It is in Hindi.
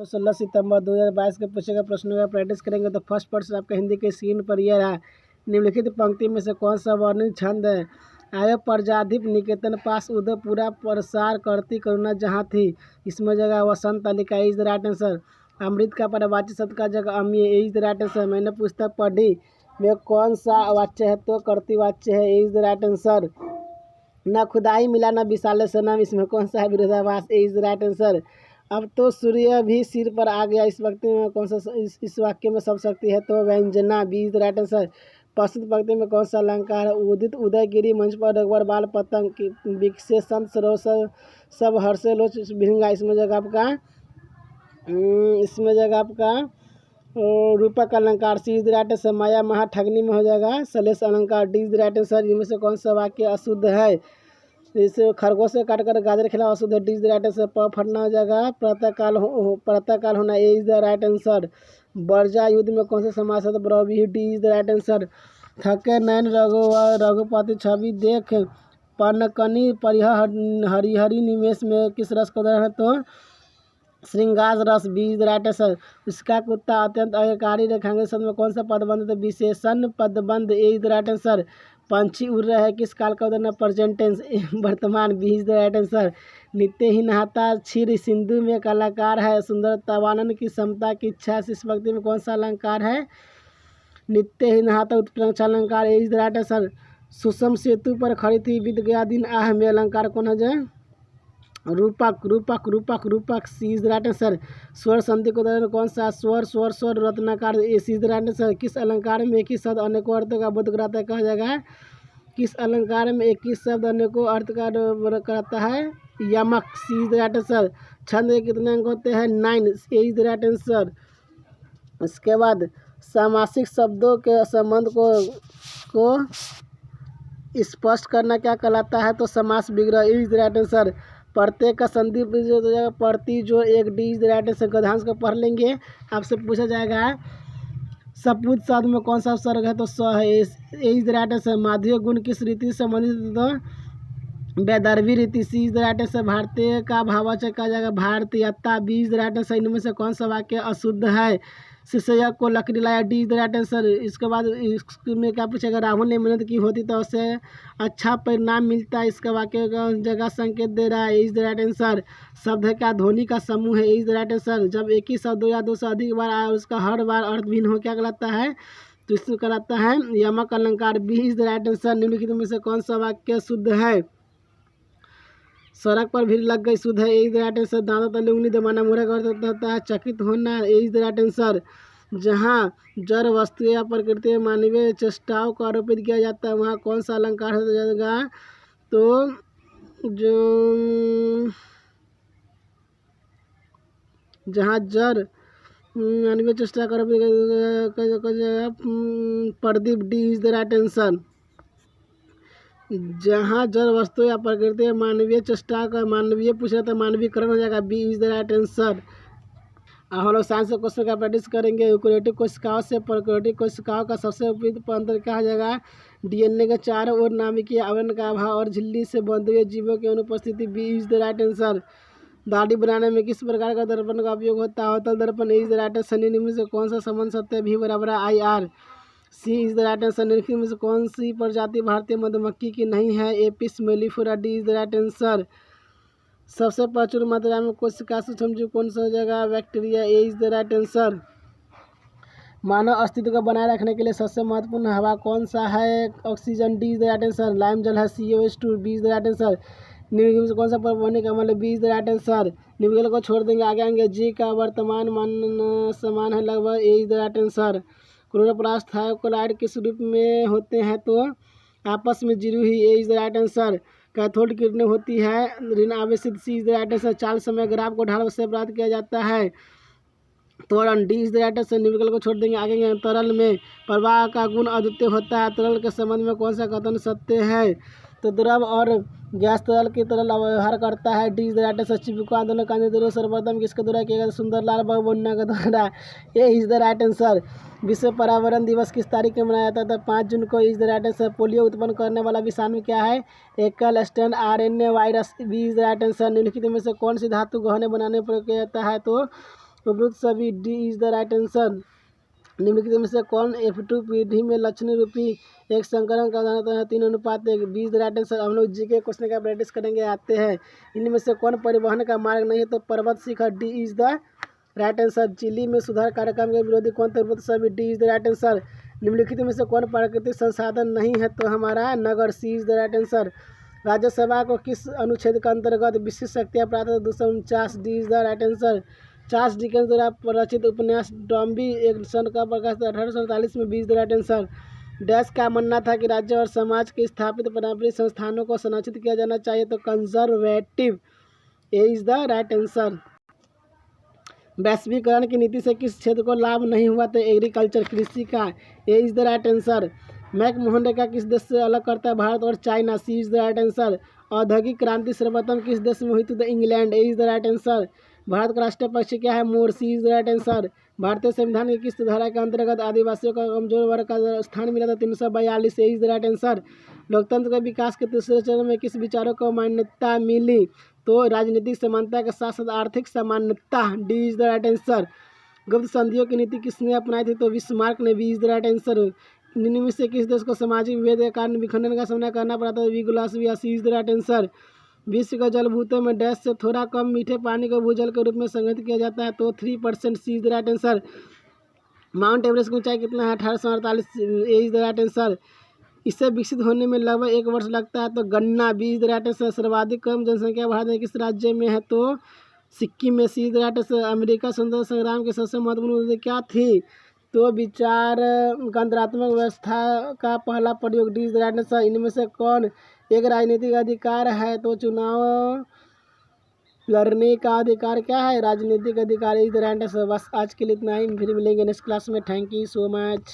16 सितंबर 2022 के पूछेगा प्रश्नों का प्रैक्टिस करेंगे। तो फर्स्ट प्रश्न आपका हिंदी के स्क्रीन पर यह रहा। निम्नलिखित पंक्ति में से कौन सा वर्णित छंद है? आयो प्रजाधिप निकेतन पास उदयपुरा प्रसार करती करुणा जहाँ थी। इसमें जगह वसंत तालिका इज द राइट आंसर। अमृत का परिवाची शब्द का जगह अमीय इज द राइट आंसर। मैंने पुस्तक पढ़ी में कौन सा वाच्य है? तो कर्तृ वाच्य है, इज द राइट आंसर। न खुदाई मिला न विशाल सनम, इसमें कौन सा है? विरोधाभास, इज द राइट आंसर। अब तो सूर्य भी सिर पर आ गया, इस वक्त में कौन सा इस वाक्य में सब शक्ति है? तो व्यंजना, B is the right answer. प्रस्तुत पंक्ति में कौन सा अलंकार है? उदित उदयगिरी मंच पर रघुवर बाल पतंग विकसे संत सरोवर सब हर्षे लोच भिंगा। इसमें जगह आपका रूपक अलंकार, सी इज द राइट आंसर। माया महा ठगनी में हो जाएगा सलेश अलंकार, D is the right answer. इनमें से कौन सा वाक्य अशुद्ध है? इसे खरगोश से काटकर गाजर खिलाओ अशुद्ध है, D is the right answer. प फटना हो जाएगा प्रातःकाल होना, A is the right answer. बर्जा युद्ध में कौन सा समास है? तो ब्रवी, D is the right answer. थके नैन रघुपति छवि देख पनकनी परिह हरिहरी निमेश में किस रस का उदाहरण है? तो श्रृंगार रस, B is the right answer. उसका कुत्ता अत्यंत आज्ञाकारी रेखांकित शब्द में कौन सा पदबंध? तो विशेषण पदबंध, A is the right answer. पंछी उड़ रहा है, किस काल का उदाहरण है? प्रेजेंट टेंस, वर्तमान, B is the right answer. नित्य ही नहाता क्षीर सिंधु में कलाकार है, सुंदर तवानन की समता की इच्छा। इस व्यक्ति में कौन सा अलंकार है? नित्य ही नहाता उत्प्रेक्षा अलंकार, ए इज द राइट आंसर। सुषम सेतु पर खड़ी थी बीत गया दिन आह में अलंकार कौन है? जय रूपक, सी इज द राइट आंसर। स्वर संधि को उदाहरण कौन सा? स्वर रत्नाकार, ए सी इज द राइट आंसर। किस अलंकार में एक ही शब्द अनेकों अर्थों का बोध कराता है? कहा जाएगा किस अलंकार में एक ही शब्द अनेकों अर्थ का कराता है? यमक, सी इज द राइट आंसर। छंद के कितने अंक होते हैं? 9, ए इज द राइट आंसर। इसके बाद सामासिक शब्दों के संबंध को स्पष्ट करना क्या कहलाता है? तो समास विग्रह, इज द राइट आंसर। प्रत्येक का संधि प्रति जो एक, D is the right answer. गद्यांश को पढ़ लेंगे, आपसे पूछा जाएगा सपूत शब्द में कौन सा उपसर्ग है? तो स है, A is the right answer. माधुर्य गुण किस रीति से संबंधित? तो वैदर्भी रीति, C is the right answer. भारतीय का भाववाचक कहा जाएगा भारतीयता, B is the right answer. इनमें से कौन सा वाक्य अशुद्ध है? शिष्य को लकड़ी लाया, D is the right answer. इसके बाद इसमें क्या पूछेगा? राहुल ने मेहनत की होती तो उसे अच्छा परिणाम मिलता, इसका वाक्य का जगह संकेत दे रहा है, इज द राइट आंसर। शब्द है क्या? ध्वनि का समूह है, इज द राइट आंसर। जब एक ही शब्द या दो से अधिक बार आए उसका हर बार अर्थ भिन्न हो, क्या कहलाता है? तो इसमें कहलाता है यमक अलंकार, B is the right answer. निम्नलिखित में से कौन सा वाक्य शुद्ध है? सड़क पर भीड़ लग गई, शुद्ध है, A is the right answer. दांतों तले उंगली दबाना मूर्ख का अर्थ होता है चकित होना, A is the right answer. जहाँ जड़ वस्तु या प्रकृति में मानवीय चेष्टाओं को आरोपित किया जाता है वहाँ कौन सा अलंकार हो जाएगा? तो जो जहाँ जड़ मानवीय चेष्टा का आरोपित Pradeep, D is the right answer. जहाँ जड़ वस्तु या प्रकृति में मानवीय चेष्टा का मानवीय पूछ रहा था मानवीयकरण हो जाएगा, B is the right answer. हम लोग साइंस के क्वेश्चन का प्रैक्टिस करेंगे। यूकेरियोटिक कोशिकाओं से प्रोकैरियोटिक कोशिकाओं का सबसे उपयुक्त अंतर कहा जाएगा? डीएनए के चारों ओर नाभिकीय आवरण का अभाव और झिल्ली से बंधे हुए जीवों की अनुपस्थिति, B is the right answer. दाढ़ी बनाने में किस प्रकार का दर्पण का उपयोग होता है? अवतल दर्पण, इज द राइट आंसर। निम्न से कौन सा संबंध सत्य है? भी बराबर I R, C is the right answer. निम्नलिखित में से कौन सी प्रजाति भारतीय मधुमक्खी की नहीं है? Apis mellifera, D is the right answer. सबसे प्रचुर मात्रा में कोशिका सूक्ष्म जीव कौन सा जगह? Bacteria, A is the right answer. मानव अस्तित्व को बनाए रखने के लिए सबसे महत्वपूर्ण हवा कौन सा है? Oxygen, D is the right answer. Lime जल है, COH2, B is the right answer. निम्नलिखित में कौन सा परमाणु का अम्ल? B is the right answer. निम्नलिखित को छोड़ देंगे, आगे आएंगे। जी का वर्तमान मान समान है लगभग, A is the right answer. Chloroplast thylakoid किस रूप में होते हैं? तो आपस में जुड़ी हुई, A is the right answer. Cathode किरणें होती है ऋण आवेशित, C is the right answer. चाल समय ग्राफ को ढाल से प्राप्त किया जाता है, त्वरण, D is the right answer. निम्नलिखित को छोड़ देंगे, आगे तरल में प्रवाह का गुण अद्वितीय होता है, तरल के संबंध में कौन सा कथन सत्य है? तो द्रव और गैस तरल की तरह व्यवहार करता है, D is the right answer. Chipko आंदोलन का द्वारा सर्वप्रथम किसके द्वारा किया गया? सुंदरलाल बहुगुणा के द्वारा, ए इज द राइट आंसर। विश्व पर्यावरण दिवस किस तारीख में मनाया जाता था? 5 जून को, is the right answer. Polio उत्पन्न करने वाला विषाणु क्या है? एकल strand RNA virus, B is the right answer. निम्नलिखित में से कौन सी धातु गहने बनाने पर प्रयोग किया जाता है? तो उपयुक्त सभी, D is the right answer. निम्नलिखित में से कौन F2 पीढ़ी में लक्षण रूपी एक संकरण का उदाहरण है? 3:1, B is the right answer. हम लोग जी के क्वेश्चन का प्रैक्टिस करेंगे, आते हैं। इनमें से कौन परिवहन का मार्ग नहीं है? तो पर्वत शिखर, D is the right answer. Chile में सुधार कार्यक्रम के विरोधी कौन थे? सभी, D is the right answer. निम्नलिखित में से कौन प्राकृतिक संसाधन नहीं है? तो हमारा नगर, C is the right answer. Rajya Sabha को किस अनुच्छेद के अंतर्गत विशिष्ट शक्तियाँ प्राप्त? 249, D is the right answer. Charles Dickens द्वारा रचित उपन्यास डॉम्बी एक सन का प्रकाश 1847 में, 20 द राइट आंसर। डैश का मानना था कि राज्य और समाज के स्थापित पारंपरिक संस्थानों को संरक्षित किया जाना चाहिए? तो conservative, A is the right answer. वैश्वीकरण की नीति से किस क्षेत्र को लाभ नहीं हुआ? तो एग्रीकल्चर, कृषि का, A is the right answer. McMahon रेखा किस देश से अलग करता है? भारत और China, C is the right answer. औद्योगिक क्रांति सर्वप्रथम किस देश में हुई थी? तो England, A is the right answer. Bharat का राष्ट्रीय पक्षी क्या है? मोर, C is the right answer. भारतीय संविधान की किस धारा के अंतर्गत आदिवासियों का कमजोर वर्ग का स्थान मिला था? 342, ए इज द राइट आंसर। लोकतंत्र के विकास के तीसरे चरण में किस विचारों को मान्यता मिली? तो राजनीतिक समानता के साथ साथ आर्थिक समानता, D is the right answer. गुप्त संधियों की नीति किसने अपनाई थी? तो बिस्मार्क ने, B is the right answer. निम्न में से किस देश को सामाजिक विभेद के कारण विखंडन का सामना करना पड़ा था? Yugoslavia, C is the right answer. विश्व के जलभूतों में डैश से थोड़ा कम मीठे पानी को भूजल के रूप में संग्रहित किया जाता है? तो 3%, C is the right answer. Mount Everest की ऊंचाई कितना है? 1848, A is the right answer. इसे विकसित होने में लगभग 1 वर्ष लगता है? तो गन्ना, B is the right answer. सर्वाधिक कम जनसंख्या भारत में किस राज्य में है? तो सिक्किम में, C is the right answer. America स्वतंत्रता संग्राम की सबसे महत्वपूर्ण उपलब्धि क्या थी? तो विचार गणतंत्रात्मक व्यवस्था का पहला प्रयोग, D is the right answer. इनमें से कौन एक राजनीतिक अधिकार है? तो चुनाव लड़ने का अधिकार क्या है? राजनीतिक अधिकार, इज द राइट आंसर। बस आज के लिए इतना ही, फिर मिलेंगे नेक्स्ट क्लास में। Thank you so much.